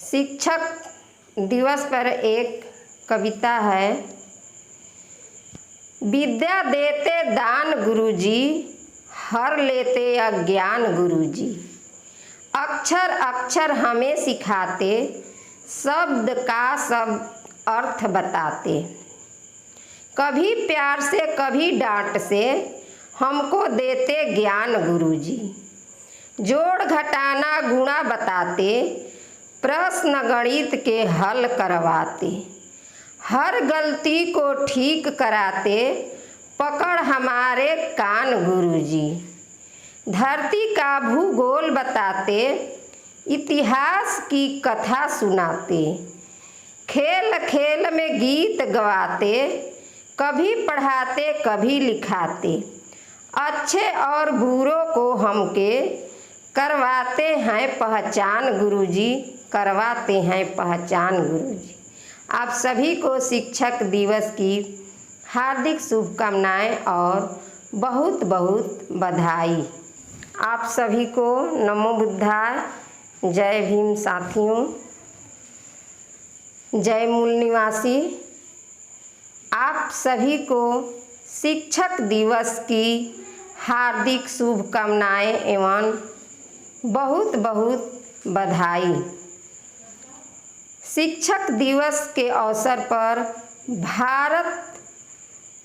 शिक्षक दिवस पर एक कविता है। विद्या देते दान गुरुजी, हर लेते अज्ञान गुरुजी। अक्षर अक्षर हमें सिखाते, शब्द का शब्द अर्थ बताते। कभी प्यार से कभी डांट से हमको देते ज्ञान गुरुजी। जोड़ घटाना गुणा बताते, प्रश्न गणित के हल करवाते। हर गलती को ठीक कराते, पकड़ हमारे कान गुरुजी। धरती का भूगोल बताते, इतिहास की कथा सुनाते। खेल खेल में गीत गवाते, कभी पढ़ाते कभी लिखाते। अच्छे और बुरों को हमके करवाते हैं पहचान गुरुजी, करवाते हैं पहचान गुरुजी। आप सभी को शिक्षक दिवस की हार्दिक शुभकामनाएं और बहुत बहुत बधाई। आप सभी को नमो बुद्धाय, जय भीम साथियों, जय मूल निवासी। आप सभी को शिक्षक दिवस की हार्दिक शुभकामनाएं एवं बहुत बहुत बधाई। शिक्षक दिवस के अवसर पर भारत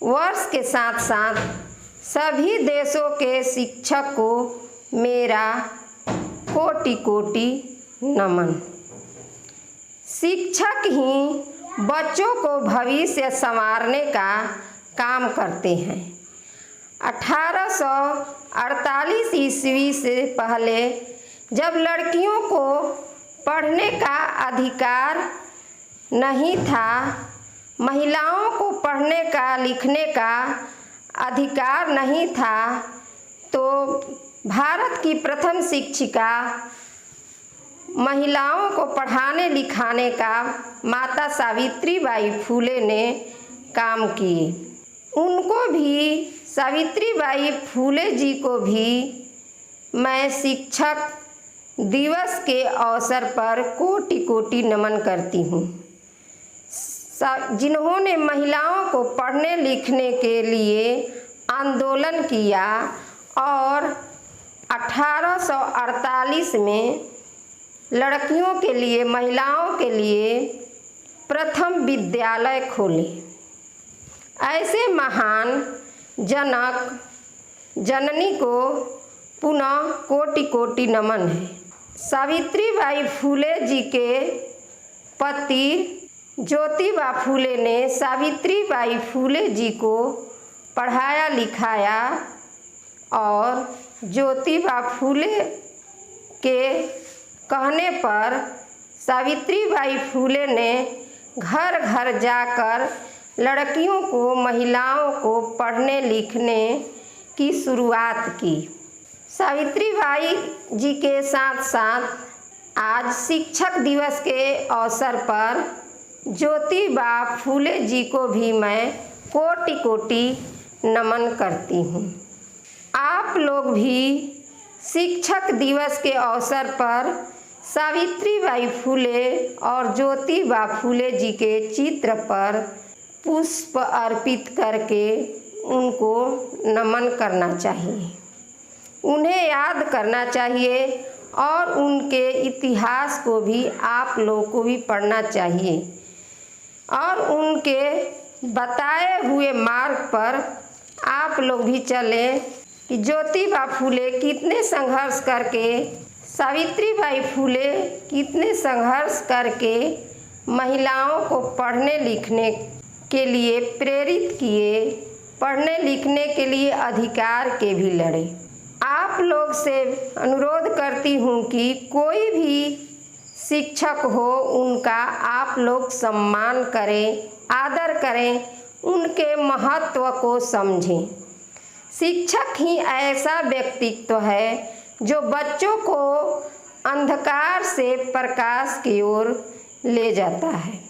वर्ष के साथ साथ सभी देशों के शिक्षक को मेरा कोटि कोटि नमन। शिक्षक ही बच्चों को भविष्य संवारने का काम करते हैं। 1848 ईस्वी से पहले जब लड़कियों को पढ़ने का अधिकार नहीं था, महिलाओं को पढ़ने का लिखने का अधिकार नहीं था, तो भारत की प्रथम शिक्षिका महिलाओं को पढ़ाने लिखाने का माता सावित्रीबाई फुले ने काम किए। उनको भी, सावित्रीबाई फुले जी को भी मैं शिक्षक दिवस के अवसर पर कोटि कोटि नमन करती हूँ, जिन्होंने महिलाओं को पढ़ने लिखने के लिए आंदोलन किया और 1848 में लड़कियों के लिए, महिलाओं के लिए प्रथम विद्यालय खोले। ऐसे महान जनक जननी को पुनः कोटि कोटि नमन है। सावित्रीबाई फुले जी के पति ज्योतिबा फुले ने सावित्रीबाई फुले जी को पढ़ाया लिखाया और ज्योतिबा फुले के कहने पर सावित्रीबाई फुले ने घर घर जाकर लड़कियों को, महिलाओं को पढ़ने लिखने की शुरुआत की। सावित्रीबाई जी के साथ साथ आज शिक्षक दिवस के अवसर पर ज्योतिबा फुले जी को भी मैं कोटि कोटि नमन करती हूँ। आप लोग भी शिक्षक दिवस के अवसर पर सावित्रीबाई फुले और ज्योतिबा फुले जी के चित्र पर पुष्प अर्पित करके उनको नमन करना चाहिए, उन्हें याद करना चाहिए और उनके इतिहास को भी आप लोगों को भी पढ़ना चाहिए और उनके बताए हुए मार्ग पर आप लोग भी चलें कि ज्योतिबा फुले कितने संघर्ष करके, सावित्रीबाई फुले कितने संघर्ष करके महिलाओं को पढ़ने लिखने के लिए प्रेरित किए, पढ़ने लिखने के लिए अधिकार के भी लड़े। आप लोग से अनुरोध करती हूँ कि कोई भी शिक्षक हो उनका आप लोग सम्मान करें, आदर करें, उनके महत्व को समझें। शिक्षक ही ऐसा व्यक्तित्व है जो बच्चों को अंधकार से प्रकाश की ओर ले जाता है,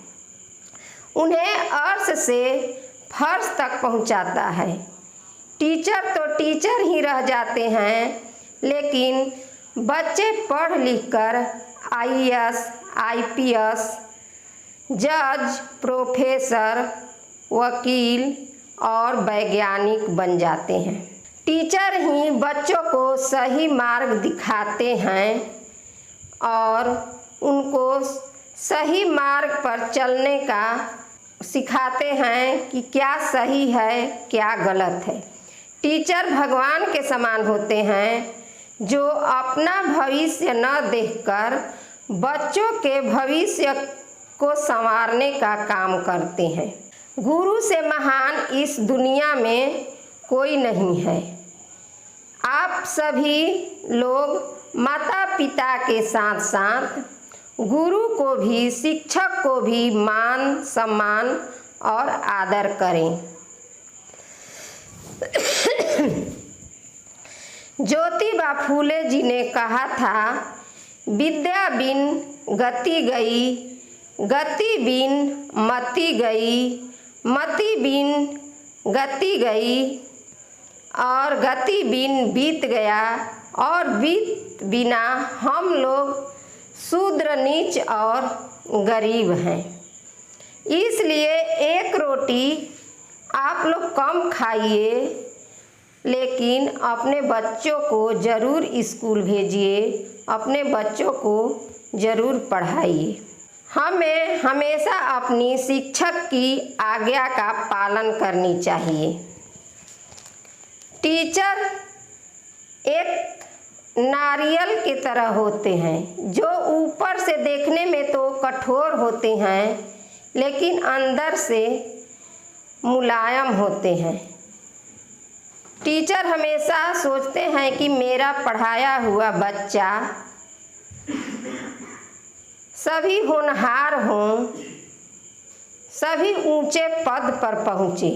उन्हें अर्श से फर्श तक पहुंचाता है। टीचर तो टीचर ही रह जाते हैं, लेकिन बच्चे पढ़ लिख कर IAS, IPS, जज, प्रोफेसर, वकील और वैज्ञानिक बन जाते हैं। टीचर ही बच्चों को सही मार्ग दिखाते हैं और उनको सही मार्ग पर चलने का सिखाते हैं कि क्या सही है क्या गलत है। टीचर भगवान के समान होते हैं जो अपना भविष्य न देखकर बच्चों के भविष्य को संवारने का काम करते हैं। गुरु से महान इस दुनिया में कोई नहीं है। आप सभी लोग माता पिता के साथ साथ गुरु को भी, शिक्षक को भी मान, सम्मान और आदर करें। ज्योतिबा फूले जी ने कहा था, विद्या बिन गति गई, गति बिन मति गई, मति बिन गति गई और गति बिन बीत गया और बीत बिना हम लोग शूद्र, नीच और गरीब हैं। इसलिए एक रोटी आप लोग कम खाइए, लेकिन अपने बच्चों को ज़रूर स्कूल भेजिए, अपने बच्चों को ज़रूर पढ़ाइए। हमें हमेशा अपनी शिक्षक की आज्ञा का पालन करनी चाहिए। टीचर एक नारियल की तरह होते हैं जो ऊपर से देखने में तो कठोर होते हैं लेकिन अंदर से मुलायम होते हैं। टीचर हमेशा सोचते हैं कि मेरा पढ़ाया हुआ बच्चा सभी होनहार हों, सभी ऊंचे पद पर पहुँचे।